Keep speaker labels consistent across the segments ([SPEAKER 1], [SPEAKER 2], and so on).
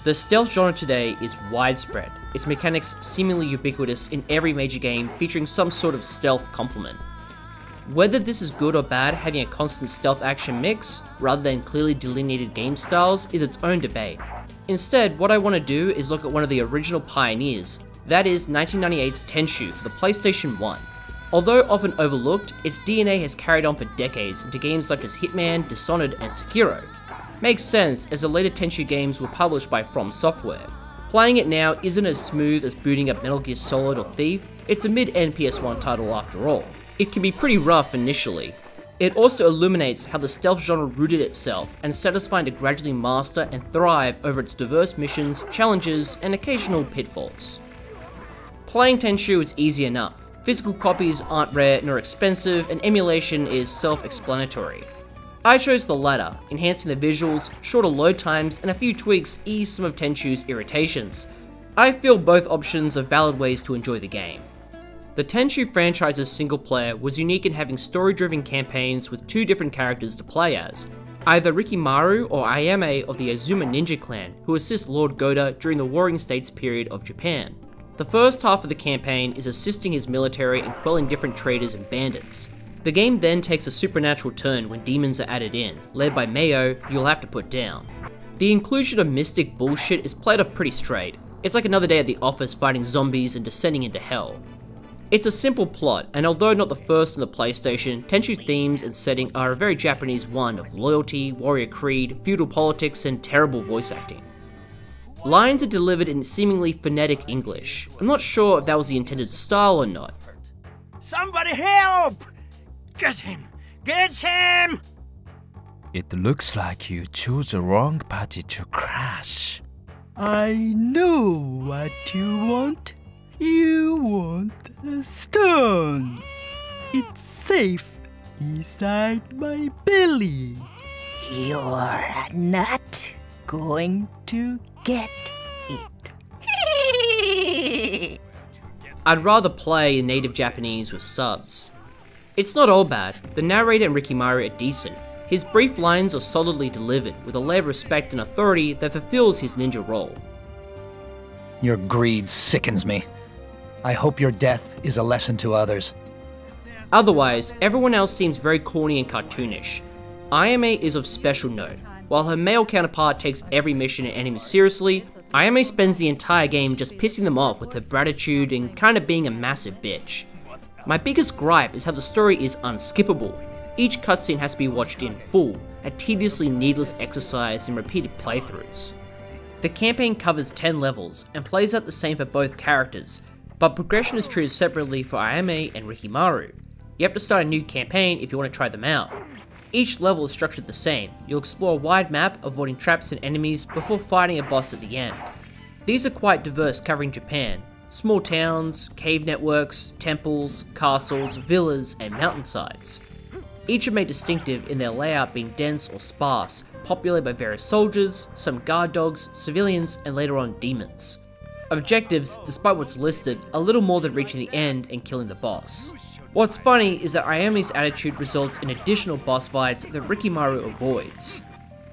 [SPEAKER 1] The stealth genre today is widespread, its mechanics seemingly ubiquitous in every major game featuring some sort of stealth complement. Whether this is good or bad having a constant stealth action mix, rather than clearly delineated game styles, is its own debate. Instead, what I want to do is look at one of the original pioneers, that is 1998's Tenchu for the PlayStation 1. Although often overlooked, its DNA has carried on for decades into games such as Hitman, Dishonored, and Sekiro. Makes sense, as the later Tenchu games were published by From Software. Playing it now isn't as smooth as booting up Metal Gear Solid or Thief, it's a mid-end PS1 title after all. It can be pretty rough initially. It also illuminates how the stealth genre rooted itself and is satisfying to gradually master and thrive over its diverse missions, challenges, and occasional pitfalls. Playing Tenchu is easy enough. Physical copies aren't rare nor expensive, and emulation is self-explanatory. I chose the latter, enhancing the visuals, shorter load times, and a few tweaks ease some of Tenchu's irritations. I feel both options are valid ways to enjoy the game. The Tenchu franchise's single player was unique in having story-driven campaigns with two different characters to play as, either Rikimaru or Ayame of the Azuma Ninja clan, who assist Lord Goda during the Warring States period of Japan. The first half of the campaign is assisting his military in quelling different traitors and bandits. The game then takes a supernatural turn when demons are added in, led by Mayo, who you'll have to put down. The inclusion of mystic bullshit is played off pretty straight. It's like another day at the office fighting zombies and descending into hell. It's a simple plot, and although not the first on the PlayStation, Tenchu's themes and setting are a very Japanese one of loyalty, warrior creed, feudal politics, and terrible voice acting. Lines are delivered in seemingly phonetic English. I'm not sure if that was the intended style or not.
[SPEAKER 2] Somebody help! Get him! Get him!
[SPEAKER 3] It looks like you chose the wrong party to crash.
[SPEAKER 4] I know what you want. You want a stone. It's safe inside my belly. You're not going to get it.
[SPEAKER 1] I'd rather play in native Japanese with subs. It's not all bad. The narrator and Rikimaru are decent. His brief lines are solidly delivered, with a layer of respect and authority that fulfills his ninja role.
[SPEAKER 5] Your greed sickens me. I hope your death is a lesson to others.
[SPEAKER 1] Otherwise, everyone else seems very corny and cartoonish. Ayame is of special note. While her male counterpart takes every mission and enemy seriously, Ayame spends the entire game just pissing them off with her gratitude and kinda being a massive bitch. My biggest gripe is how the story is unskippable. Each cutscene has to be watched in full, a tediously needless exercise in repeated playthroughs. The campaign covers 10 levels and plays out the same for both characters, but progression is treated separately for Ayame and Rikimaru. You have to start a new campaign if you want to try them out. Each level is structured the same. You'll explore a wide map, avoiding traps and enemies before fighting a boss at the end. These are quite diverse, covering Japan. Small towns, cave networks, temples, castles, villas, and mountainsides. Each are made distinctive in their layout being dense or sparse, populated by various soldiers, some guard dogs, civilians, and later on demons. Objectives, despite what's listed, are little more than reaching the end and killing the boss. What's funny is that Ayame's attitude results in additional boss fights that Rikimaru avoids.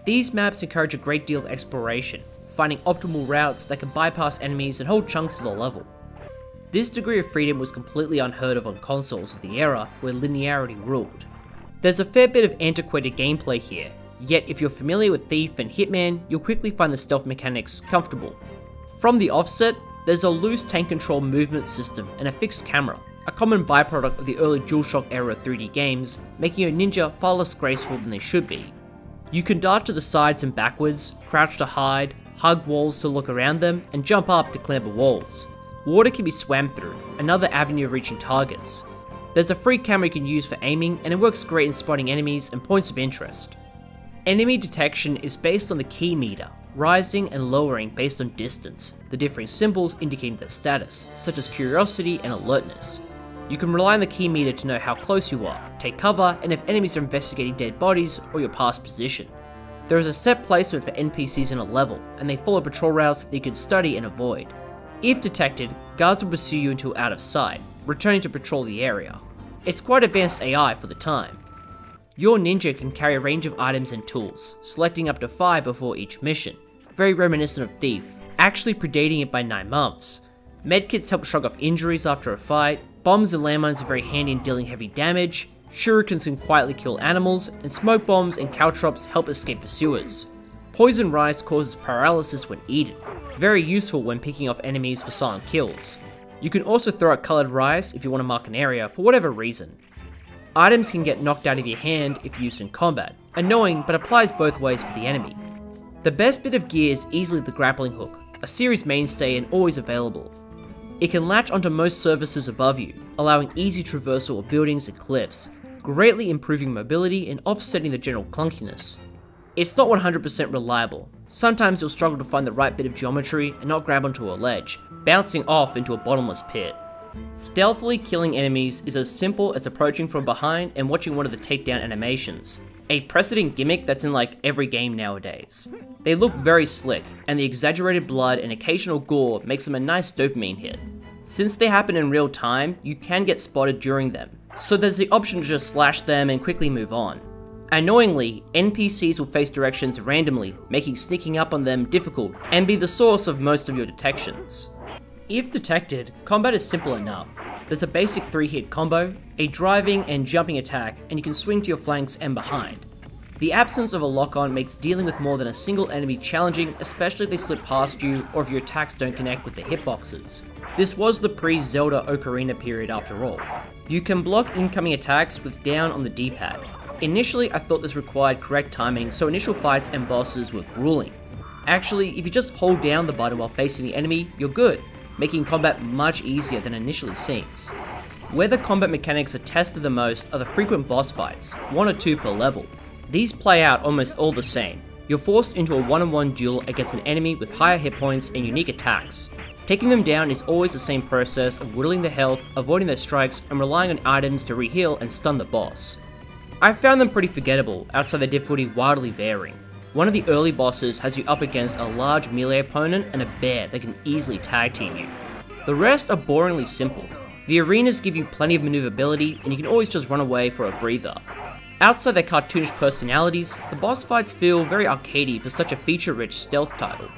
[SPEAKER 1] These maps encourage a great deal of exploration, finding optimal routes that can bypass enemies and hold chunks of the level. This degree of freedom was completely unheard of on consoles of the era where linearity ruled. There's a fair bit of antiquated gameplay here, yet if you're familiar with Thief and Hitman, you'll quickly find the stealth mechanics comfortable. From the offset, there's a loose tank control movement system and a fixed camera, a common byproduct of the early DualShock era 3D games, making your ninja far less graceful than they should be. You can dart to the sides and backwards, crouch to hide, hug walls to look around them, and jump up to clamber walls. Water can be swam through, another avenue of reaching targets. There's a free camera you can use for aiming, and it works great in spotting enemies and points of interest. Enemy detection is based on the key meter, rising and lowering based on distance, the differing symbols indicating their status, such as curiosity and alertness. You can rely on the key meter to know how close you are, take cover, and if enemies are investigating dead bodies or your past position. There is a set placement for NPCs in a level, and they follow patrol routes that you can study and avoid. If detected, guards will pursue you until out of sight, returning to patrol the area. It's quite advanced AI for the time. Your ninja can carry a range of items and tools, selecting up to 5 before each mission. very reminiscent of Thief, actually predating it by 9 months. Medkits help shrug off injuries after a fight, bombs and landmines are very handy in dealing heavy damage, shurikens can quietly kill animals, and smoke bombs and caltrops help escape pursuers. Poison rice causes paralysis when eaten, very useful when picking off enemies for silent kills. You can also throw out coloured rice if you want to mark an area for whatever reason. Items can get knocked out of your hand if used in combat, annoying but applies both ways for the enemy. The best bit of gear is easily the grappling hook, a series mainstay and always available. It can latch onto most surfaces above you, allowing easy traversal of buildings and cliffs, greatly improving mobility and offsetting the general clunkiness. It's not 100% reliable. Sometimes you'll struggle to find the right bit of geometry and not grab onto a ledge, bouncing off into a bottomless pit. Stealthily killing enemies is as simple as approaching from behind and watching one of the takedown animations, a precedent gimmick that's in like every game nowadays. They look very slick, and the exaggerated blood and occasional gore makes them a nice dopamine hit. Since they happen in real time, you can get spotted during them, so there's the option to just slash them and quickly move on. Annoyingly, NPCs will face directions randomly, making sneaking up on them difficult and be the source of most of your detections. If detected, combat is simple enough. There's a basic 3-hit combo, a driving and jumping attack, and you can swing to your flanks and behind. The absence of a lock-on makes dealing with more than a single enemy challenging, especially if they slip past you or if your attacks don't connect with the hitboxes. This was the pre-Zelda Ocarina period after all. You can block incoming attacks with down on the D-pad. Initially, I thought this required correct timing, so initial fights and bosses were grueling. Actually, if you just hold down the button while facing the enemy, you're good, making combat much easier than initially seems. Where the combat mechanics are tested the most are the frequent boss fights, 1 or 2 per level. These play out almost all the same. You're forced into a one-on-one duel against an enemy with higher hit points and unique attacks. Taking them down is always the same process of whittling their health, avoiding their strikes, and relying on items to re-heal and stun the boss. I found them pretty forgettable, outside their difficulty wildly varying. One of the early bosses has you up against a large melee opponent and a bear that can easily tag team you. The rest are boringly simple. The arenas give you plenty of maneuverability, and you can always just run away for a breather. Outside their cartoonish personalities, the boss fights feel very arcadey for such a feature-rich stealth title.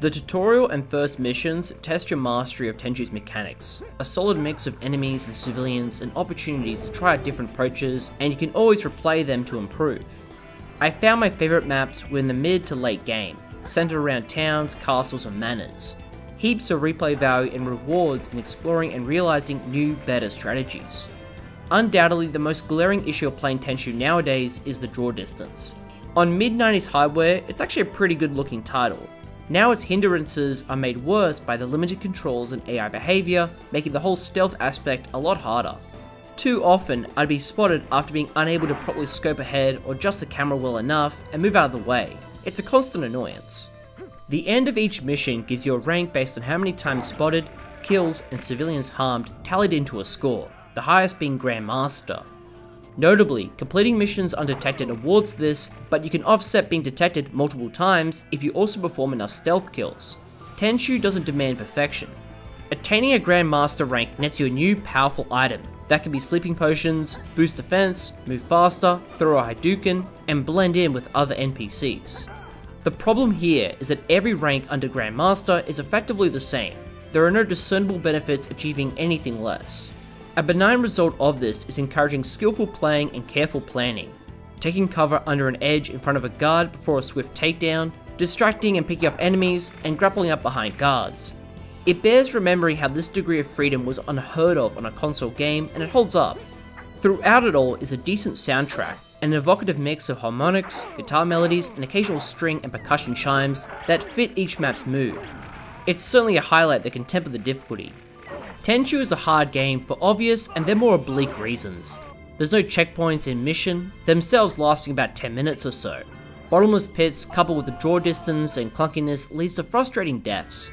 [SPEAKER 1] The tutorial and first missions test your mastery of Tenchu's mechanics, a solid mix of enemies and civilians and opportunities to try out different approaches, and you can always replay them to improve. I found my favourite maps were in the mid to late game, centered around towns, castles and manors. Heaps of replay value and rewards in exploring and realising new, better strategies. Undoubtedly, the most glaring issue of playing Tenchu nowadays is the draw distance. On mid-90s hardware, it's actually a pretty good looking title. Now its hindrances are made worse by the limited controls and AI behaviour, making the whole stealth aspect a lot harder. Too often, I'd be spotted after being unable to properly scope ahead or adjust the camera well enough and move out of the way. It's a constant annoyance. The end of each mission gives you a rank based on how many times spotted, kills and civilians harmed tallied into a score, the highest being Grandmaster. Notably, completing missions undetected awards this, but you can offset being detected multiple times if you also perform enough stealth kills. Tenchu doesn't demand perfection. Attaining a Grandmaster rank nets you a new powerful item that can be sleeping potions, boost defense, move faster, throw a Hadouken, and blend in with other NPCs. The problem here is that every rank under Grandmaster is effectively the same. There are no discernible benefits achieving anything less. A benign result of this is encouraging skillful playing and careful planning, taking cover under an edge in front of a guard before a swift takedown, distracting and picking up enemies, and grappling up behind guards. It bears remembering how this degree of freedom was unheard of on a console game, and it holds up. Throughout it all is a decent soundtrack, an evocative mix of harmonics, guitar melodies, and occasional string and percussion chimes that fit each map's mood. It's certainly a highlight that can temper the difficulty. Tenchu is a hard game for obvious and then more oblique reasons. There's no checkpoints in mission, themselves lasting about 10 minutes or so. Bottomless pits coupled with the draw distance and clunkiness leads to frustrating deaths.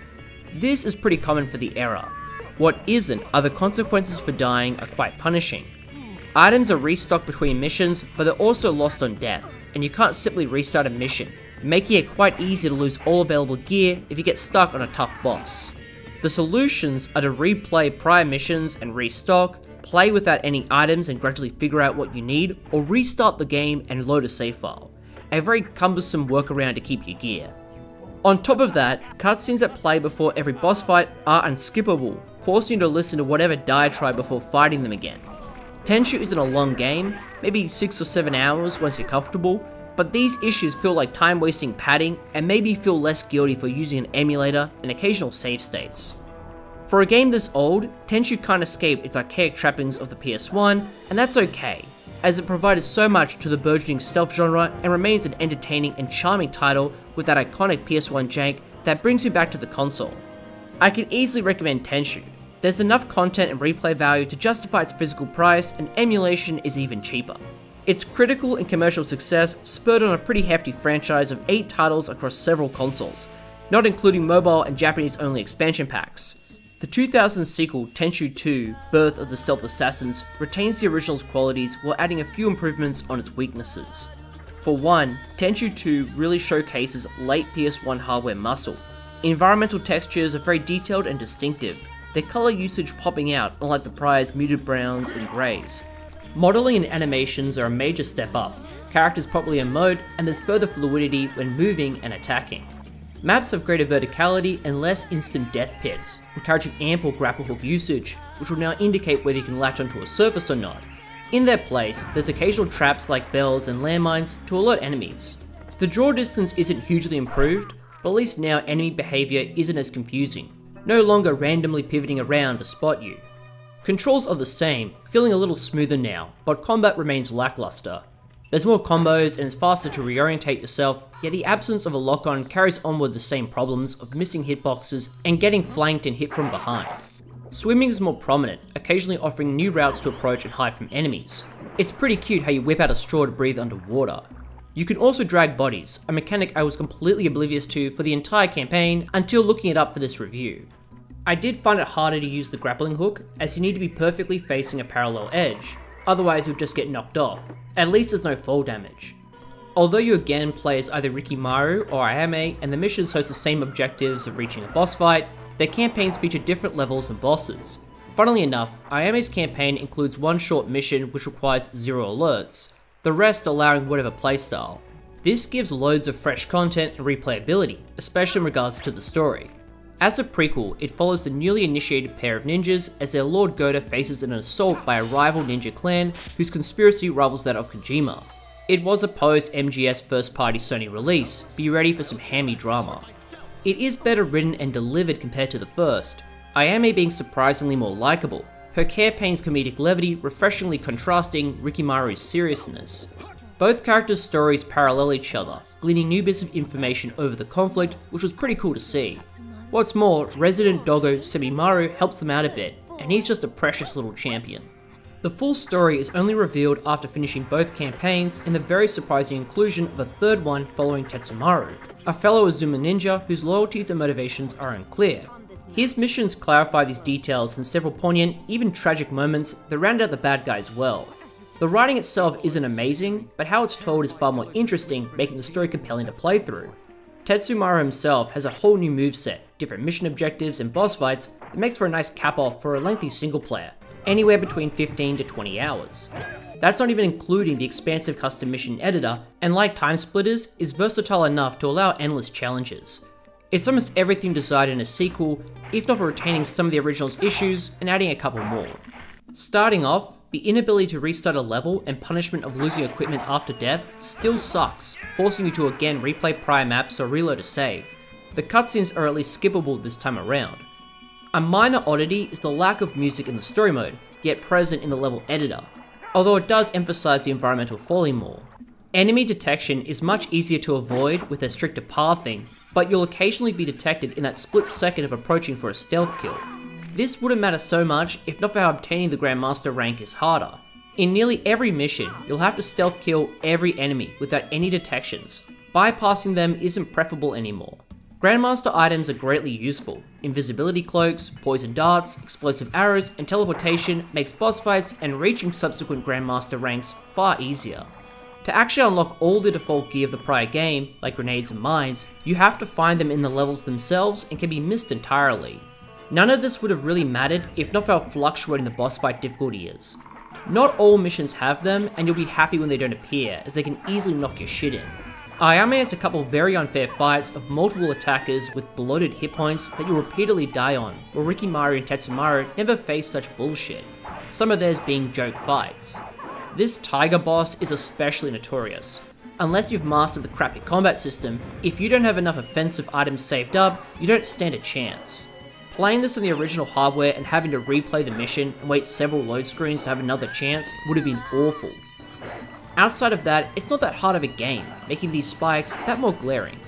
[SPEAKER 1] This is pretty common for the era. What isn't are the consequences for dying are quite punishing. Items are restocked between missions, but they're also lost on death, and you can't simply restart a mission, making it quite easy to lose all available gear if you get stuck on a tough boss. The solutions are to replay prior missions and restock, play without any items and gradually figure out what you need, or restart the game and load a save file. A very cumbersome workaround to keep your gear. On top of that, cutscenes that play before every boss fight are unskippable, forcing you to listen to whatever diatribe before fighting them again. Tenchu isn't a long game, maybe 6 or 7 hours once you're comfortable, but these issues feel like time-wasting padding and make me feel less guilty for using an emulator and occasional save states. For a game this old, Tenchu can't escape its archaic trappings of the PS1, and that's okay, as it provided so much to the burgeoning stealth genre and remains an entertaining and charming title with that iconic PS1 jank that brings me back to the console. I can easily recommend Tenchu. There's enough content and replay value to justify its physical price, and emulation is even cheaper. Its critical and commercial success spurred on a pretty hefty franchise of 8 titles across several consoles, not including mobile and Japanese-only expansion packs. The 2000 sequel Tenchu 2, Birth of the Stealth Assassins, retains the original's qualities while adding a few improvements on its weaknesses. For one, Tenchu 2 really showcases late PS1 hardware muscle. Environmental textures are very detailed and distinctive, their colour usage popping out unlike the prior's muted browns and greys. Modelling and animations are a major step up, characters properly in mode, and there's further fluidity when moving and attacking. Maps have greater verticality and less instant death pits, encouraging ample grapple hook usage, which will now indicate whether you can latch onto a surface or not. In their place, there's occasional traps like bells and landmines to alert enemies. The draw distance isn't hugely improved, but at least now enemy behaviour isn't as confusing, no longer randomly pivoting around to spot you. Controls are the same, feeling a little smoother now, but combat remains lackluster. There's more combos and it's faster to reorientate yourself, yet the absence of a lock-on carries on with the same problems of missing hitboxes and getting flanked and hit from behind. Swimming is more prominent, occasionally offering new routes to approach and hide from enemies. It's pretty cute how you whip out a straw to breathe underwater. You can also drag bodies, a mechanic I was completely oblivious to for the entire campaign until looking it up for this review. I did find it harder to use the grappling hook, as you need to be perfectly facing a parallel edge, otherwise you'll just get knocked off. At least there's no fall damage. Although you again play as either Rikimaru or Ayame and the missions host the same objectives of reaching a boss fight, their campaigns feature different levels and bosses. Funnily enough, Ayame's campaign includes one short mission which requires 0 alerts, the rest allowing whatever playstyle. This gives loads of fresh content and replayability, especially in regards to the story. As a prequel, it follows the newly initiated pair of ninjas as their Lord Goda faces an assault by a rival ninja clan whose conspiracy rivals that of Kojima. It was a post-MGS first-party Sony release, be ready for some hammy drama. It is better written and delivered compared to the first, Ayame being surprisingly more likeable, her campaign's comedic levity refreshingly contrasting Rikimaru's seriousness. Both characters' stories parallel each other, gleaning new bits of information over the conflict, which was pretty cool to see. What's more, resident doggo Semimaru helps them out a bit, and he's just a precious little champion. The full story is only revealed after finishing both campaigns in the very surprising inclusion of a third one following Tetsumaru, a fellow Azuma ninja whose loyalties and motivations are unclear. His missions clarify these details in several poignant, even tragic moments that round out the bad guys well. The writing itself isn't amazing, but how it's told is far more interesting, making the story compelling to play through. Tetsumaru himself has a whole new moveset, different mission objectives and boss fights that makes for a nice cap-off for a lengthy single player, anywhere between 15 to 20 hours. That's not even including the expansive custom mission editor, and like Time Splitters, is versatile enough to allow endless challenges. It's almost everything desired in a sequel, if not for retaining some of the original's issues and adding a couple more. Starting off, the inability to restart a level and punishment of losing equipment after death still sucks, forcing you to again replay prior maps or reload a save. The cutscenes are at least skippable this time around. A minor oddity is the lack of music in the story mode, yet present in the level editor, although it does emphasize the environmental foley more. Enemy detection is much easier to avoid with a stricter pathing, but you'll occasionally be detected in that split second of approaching for a stealth kill. This wouldn't matter so much if not for how obtaining the Grandmaster rank is harder. In nearly every mission, you'll have to stealth kill every enemy without any detections. Bypassing them isn't preferable anymore. Grandmaster items are greatly useful. Invisibility cloaks, poison darts, explosive arrows, and teleportation makes boss fights and reaching subsequent Grandmaster ranks far easier. To actually unlock all the default gear of the prior game, like grenades and mines, you have to find them in the levels themselves and can be missed entirely. None of this would have really mattered if not for how fluctuating the boss fight difficulty is. Not all missions have them, and you'll be happy when they don't appear, as they can easily knock your shit in. Ayame has a couple very unfair fights of multiple attackers with bloated hit points that you'll repeatedly die on, while Rikimaru and Tetsumaru never face such bullshit, some of theirs being joke fights. This tiger boss is especially notorious. Unless you've mastered the crappy combat system, if you don't have enough offensive items saved up, you don't stand a chance. Playing this on the original hardware and having to replay the mission and wait several load screens to have another chance would have been awful. Outside of that, it's not that hard of a game, making these spikes that more glaring.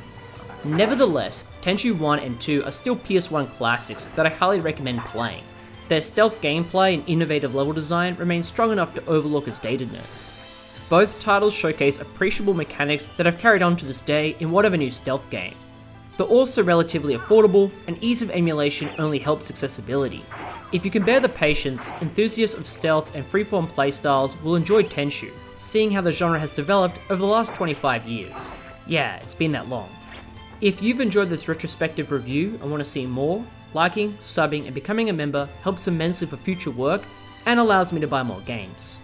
[SPEAKER 1] Nevertheless, Tenchu 1 and 2 are still PS1 classics that I highly recommend playing. Their stealth gameplay and innovative level design remain strong enough to overlook its datedness. Both titles showcase appreciable mechanics that have carried on to this day in whatever new stealth game. They're also relatively affordable, and ease of emulation only helps accessibility. If you can bear the patience, enthusiasts of stealth and freeform playstyles will enjoy Tenchu, seeing how the genre has developed over the last 25 years. Yeah, it's been that long. If you've enjoyed this retrospective review and want to see more, liking, subbing and becoming a member helps immensely for future work and allows me to buy more games.